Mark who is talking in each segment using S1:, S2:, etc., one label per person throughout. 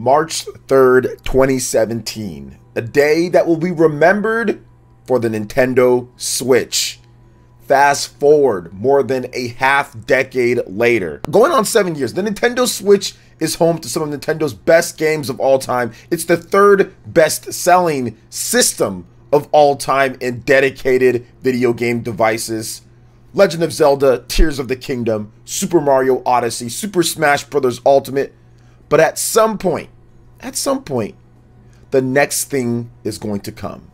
S1: March 3rd, 2017, a day that will be remembered for the Nintendo Switch. Fast forward more than a half-decade later. Going on 7 years, the Nintendo Switch is home to some of Nintendo's best games of all time. It's the third best-selling system of all time in dedicated video game devices. Legend of Zelda, Tears of the Kingdom, Super Mario Odyssey, Super Smash Bros. Ultimate. But at some point, the next thing is going to come.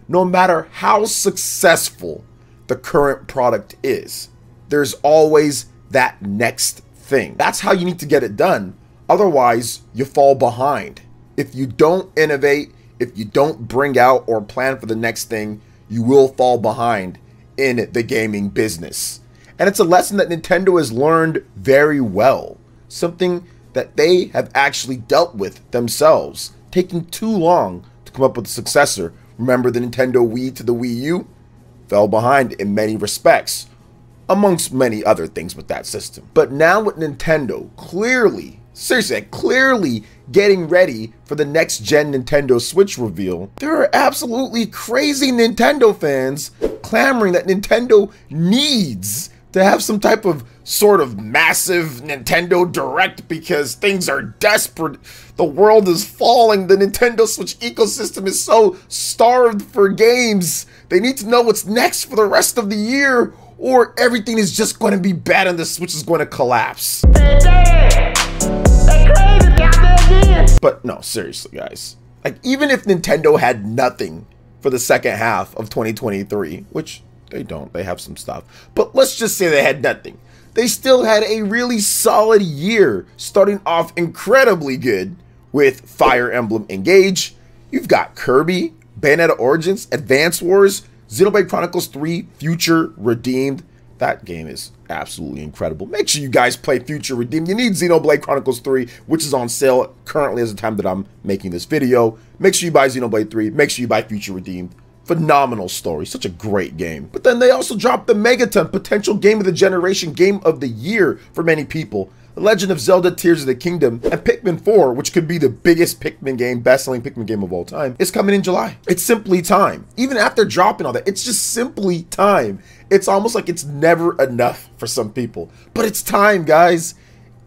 S1: No matter how successful the current product is, there's always that next thing. That's how you need to get it done. Otherwise, you fall behind. If you don't innovate, if you don't bring out or plan for the next thing, you will fall behind in the gaming business. And it's a lesson that Nintendo has learned very well. Something that they have actually dealt with themselves, taking too long to come up with a successor. Remember the Nintendo Wii to the Wii U? Fell behind in many respects, amongst many other things with that system. But now with Nintendo clearly getting ready for the next gen Nintendo Switch reveal, there are absolutely crazy Nintendo fans clamoring that Nintendo needs to have some type of sort of massive Nintendo Direct because things are desperate. The world is falling. The Nintendo Switch ecosystem is so starved for games. They need to know what's next for the rest of the year, or everything is just going to be bad and the Switch is going to collapse. But no, seriously, guys. Like, even if Nintendo had nothing for the second half of 2023, which they don't, they have some stuff, but let's just say they had nothing. They still had a really solid year, starting off incredibly good with Fire Emblem Engage. You've got Kirby, Bayonetta Origins, Advance Wars, Xenoblade Chronicles 3, Future Redeemed. That game is absolutely incredible. Make sure you guys play Future Redeemed. You need Xenoblade Chronicles 3, which is on sale currently as the time that I'm making this video. Make sure you buy Xenoblade 3. Make sure you buy Future Redeemed. Phenomenal story. Such a great game. But then they also dropped the Megaton, potential game of the generation, game of the year for many people. The Legend of Zelda, Tears of the Kingdom, and Pikmin 4, which could be the biggest Pikmin game, best-selling Pikmin game of all time, is coming in July. It's simply time. Even after dropping all that, it's just simply time. It's almost like it's never enough for some people. But it's time, guys.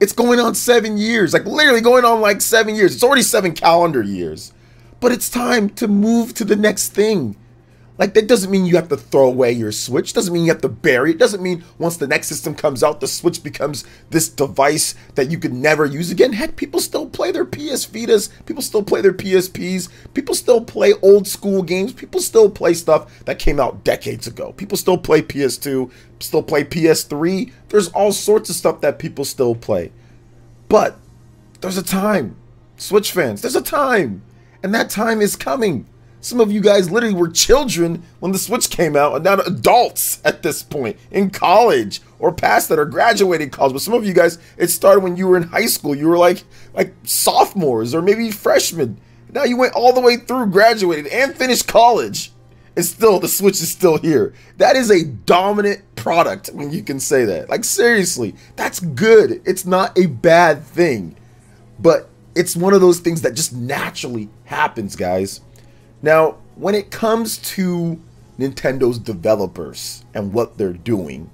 S1: It's going on 7 years. Like, literally going on like 7 years. It's already 7 calendar years. But it's time to move to the next thing. Like, that doesn't mean you have to throw away your Switch. Doesn't mean you have to bury it. Doesn't mean once the next system comes out, the Switch becomes this device that you could never use again. Heck, people still play their PS Vitas. People still play their PSPs. People still play old school games. People still play stuff that came out decades ago. People still play PS2, still play PS3. There's all sorts of stuff that people still play. But there's a time. Switch fans, there's a time. And that time is coming. Some of you guys literally were children when the Switch came out, and now adults at this point, in college or past that, or graduating college. But some of you guys, it started when you were in high school. You were like sophomores or maybe freshmen. Now you went all the way through, graduated, and finished college, and still the Switch is still here. That is a dominant product when you can say that. Like, seriously, that's good. It's not a bad thing, but it's one of those things that just naturally happens, guys. Now, when it comes to Nintendo's developers and what they're doing,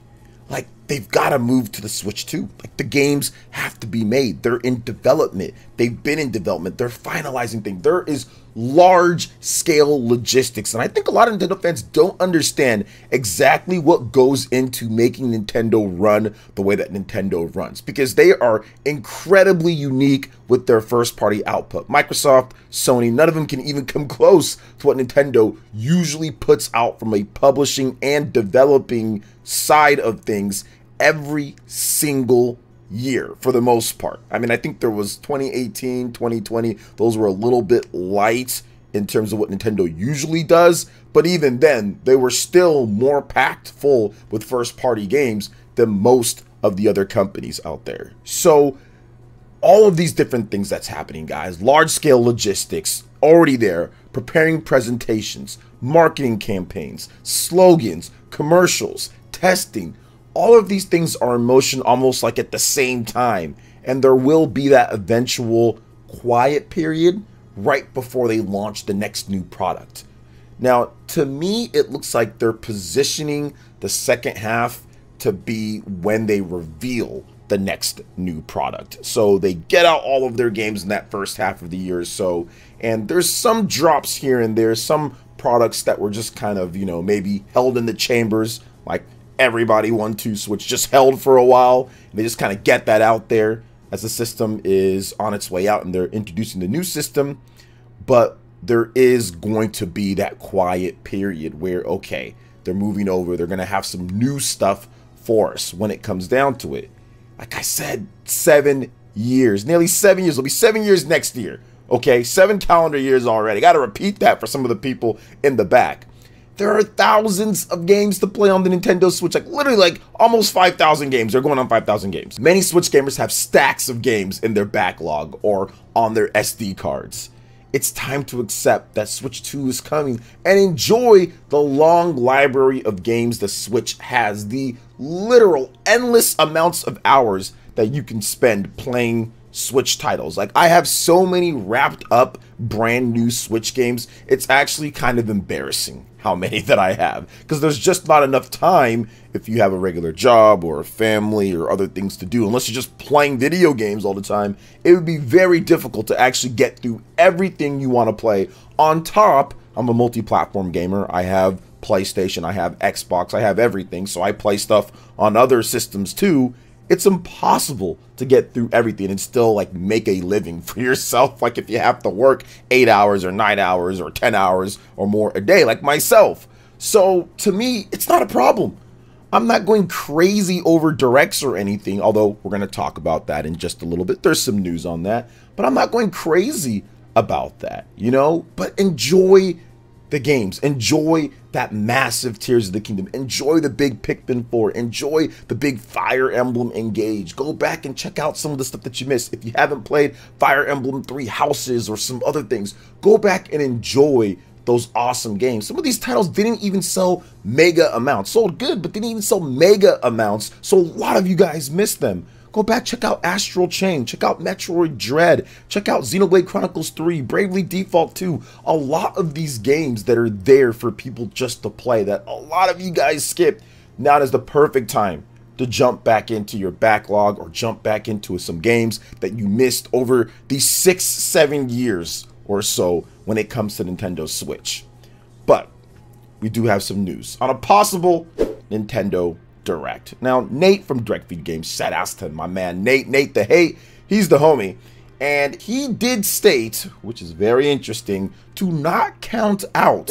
S1: like, they've got to move to the Switch too. Like, the games have to be made. They're in development. They've been in development. They're finalizing things. There is large-scale logistics, and I think a lot of Nintendo fans don't understand exactly what goes into making Nintendo run the way that Nintendo runs, because they are incredibly unique with their first-party output. Microsoft, Sony, none of them can even come close to what Nintendo usually puts out from a publishing and developing side of things every single year, for the most part. I mean, I think there was 2018, 2020, those were a little bit light in terms of what Nintendo usually does, but even then, they were still more packed full with first-party games than most of the other companies out there. So, all of these different things that's happening, guys, large-scale logistics, already there, preparing presentations, marketing campaigns, slogans, commercials, testing, all of these things are in motion almost like at the same time, and there will be that eventual quiet period right before they launch the next new product. Now, to me, it looks like they're positioning the second half to be when they reveal the next new product. So they get out all of their games in that first half of the year or so, and there's some drops here and there, some products that were just kind of, you know, maybe held in the chambers, like Everybody 1-2 Switch just held for a while, and they just kind of get that out there as the system is on its way out and they're introducing the new system. But there is going to be that quiet period where, okay, they're moving over, they're going to have some new stuff for us when it comes down to it. Like I said, 7 years, nearly 7 years. It'll be 7 years next year. Okay, 7 calendar years already. Got to repeat that for some of the people in the back. There are thousands of games to play on the Nintendo Switch, like literally like almost 5,000 games. They're going on 5,000 games. Many Switch gamers have stacks of games in their backlog or on their SD cards. It's time to accept that Switch 2 is coming and enjoy the long library of games the Switch has, the literal endless amounts of hours that you can spend playing Switch titles. Like, I have so many wrapped up brand new Switch games, it's actually kind of embarrassing how many that I have, because there's just not enough time if you have a regular job or a family or other things to do. Unless you're just playing video games all the time, it would be very difficult to actually get through everything you want to play. On top, I'm a multi-platform gamer. I have PlayStation, I have Xbox, I have everything, so I play stuff on other systems too. It's impossible to get through everything and still like make a living for yourself. Like if you have to work 8 hours or 9 hours or 10 hours or more a day, like myself. So to me, it's not a problem. I'm not going crazy over directs or anything, although we're going to talk about that in just a little bit. There's some news on that, but I'm not going crazy about that, you know? But enjoy the games. Enjoy that massive Tears of the Kingdom. Enjoy the big Pikmin 4. Enjoy the big Fire Emblem Engage. Go back and check out some of the stuff that you missed. If you haven't played Fire Emblem 3 Houses or some other things, go back and enjoy those awesome games. Some of these titles didn't even sell mega amounts. Sold good, but didn't even sell mega amounts. So a lot of you guys missed them. Go back, check out Astral Chain, check out Metroid Dread, check out Xenoblade Chronicles 3, Bravely Default 2. A lot of these games that are there for people just to play that a lot of you guys skipped. Now is the perfect time to jump back into your backlog or jump back into some games that you missed over these 6-7 years or so when it comes to Nintendo Switch. But we do have some news on a possible Nintendo Direct. Now, Nate from Direct Feed Games, shout out to my man Nate the Hate, he's the homie, and he did state, which is very interesting, to not count out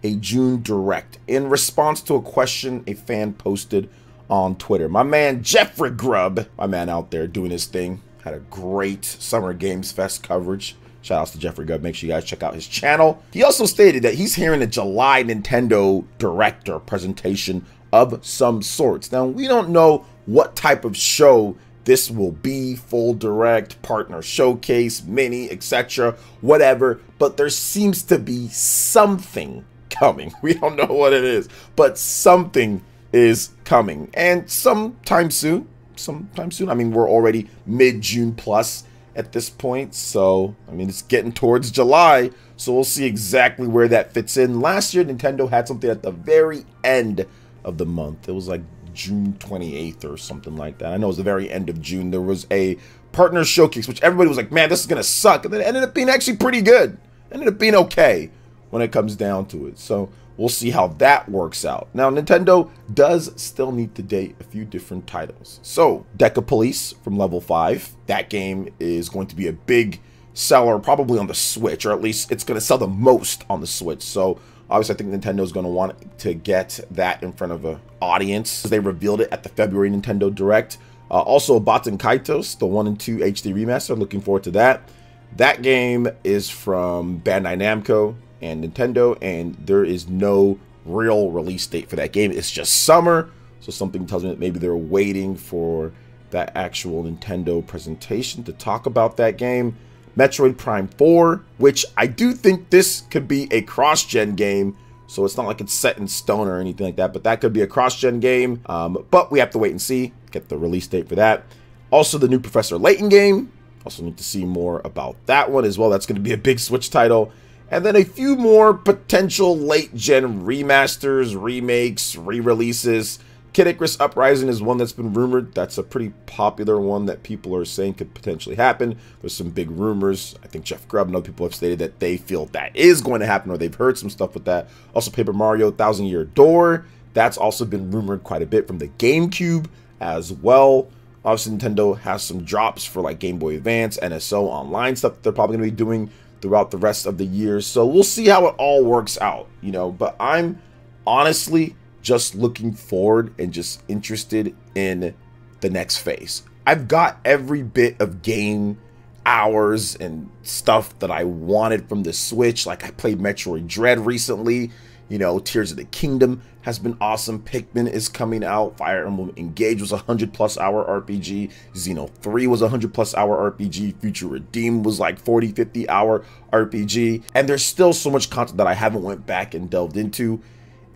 S1: a June Direct in response to a question a fan posted on Twitter. My man Jeffrey Grubb, my man out there doing his thing, had a great Summer Games Fest coverage. Shout outs to Jeffrey Grubb. Make sure you guys check out his channel. He also stated that he's hearing a July Nintendo Direct or presentation of some sorts. Now, we don't know what type of show this will be, full direct, partner showcase, mini, etc., whatever, but there seems to be something coming. We don't know what it is, but something is coming, and sometime soon. I mean, we're already mid-June plus at this point, so I mean, it's getting towards July, so we'll see exactly where that fits in. Last year, Nintendo had something at the very end of the month. It was like June 28th or something like that. I know it was the very end of June. There was a partner showcase, which everybody was like, man, this is gonna suck, and then it ended up being actually pretty good. It ended up being okay when it comes down to it. So we'll see how that works out. Now, Nintendo does still need to date a few different titles. So Deca Police from Level 5, that game is going to be a big seller probably on the Switch, or at least it's going to sell the most on the Switch. So obviously, I think Nintendo's going to want to get that in front of an audience. They revealed it at the February Nintendo Direct. Also, Baten Kaitos, the 1 and 2 HD remaster. Looking forward to that. That game is from Bandai Namco and Nintendo, and there is no real release date for that game. It's just summer, so something tells me that maybe they're waiting for that actual Nintendo presentation to talk about that game. Metroid Prime 4, which I do think this could be a cross-gen game, so it's not like it's set in stone or anything like that, but that could be a cross-gen game, but we have to wait and see, get the release date for that. Also, the new Professor Layton game, Also need to see more about that one as well. That's going to be a big Switch title. And then a few more potential late-gen remasters, remakes, re-releases. Kid Icarus Uprising is one that's been rumored. That's a pretty popular one that people are saying could potentially happen. There's some big rumors. I think Jeff Grubb and other people have stated that they feel that is going to happen, or they've heard some stuff with that. Also, Paper Mario Thousand Year Door. That's also been rumored quite a bit from the GameCube as well. Obviously, Nintendo has some drops for like Game Boy Advance, NSO Online stuff that they're probably going to be doing throughout the rest of the year. So we'll see how it all works out, you know. But I'm honestly just looking forward and just interested in the next phase. I've got every bit of game hours and stuff that I wanted from the Switch. Like I played Metroid Dread recently. You know, Tears of the Kingdom has been awesome. Pikmin is coming out. Fire Emblem Engage was a 100+ hour RPG. Xeno 3 was a 100+ hour RPG. Future Redeem was like 40-50 hour RPG. And there's still so much content that I haven't went back and delved into.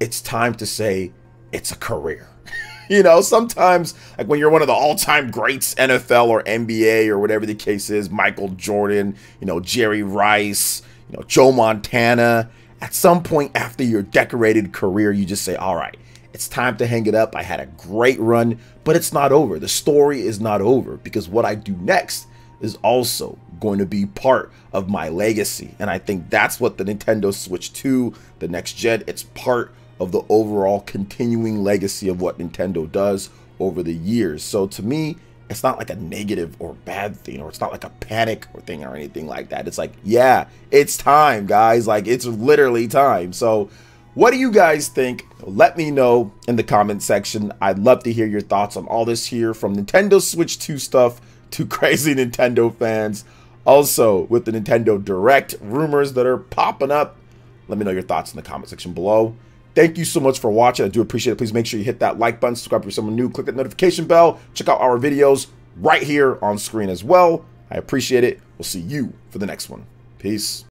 S1: It's time to say it's a career. You know, sometimes like when you're one of the all-time greats, NFL or NBA or whatever the case is, Michael Jordan, you know, Jerry Rice, you know, Joe Montana, at some point after your decorated career, you just say, all right, it's time to hang it up. I had a great run, but it's not over. The story is not over, because what I do next is also going to be part of my legacy. And I think that's what the Nintendo Switch 2, the next gen, it's part of the overall continuing legacy of what Nintendo does over the years. So to me, it's not like a negative or bad thing, or it's not like a panic or thing or anything like that. It's like, yeah, it's time, guys. Like, it's literally time. So what do you guys think? Let me know in the comment section. I'd love to hear your thoughts on all this here, from Nintendo Switch 2 stuff to crazy Nintendo fans. Also, with the Nintendo Direct rumors that are popping up, let me know your thoughts in the comment section below. Thank you so much for watching. I do appreciate it. Please make sure you hit that like button, subscribe if you're someone new, click that notification bell, check out our videos right here on screen as well. I appreciate it. We'll see you for the next one. Peace.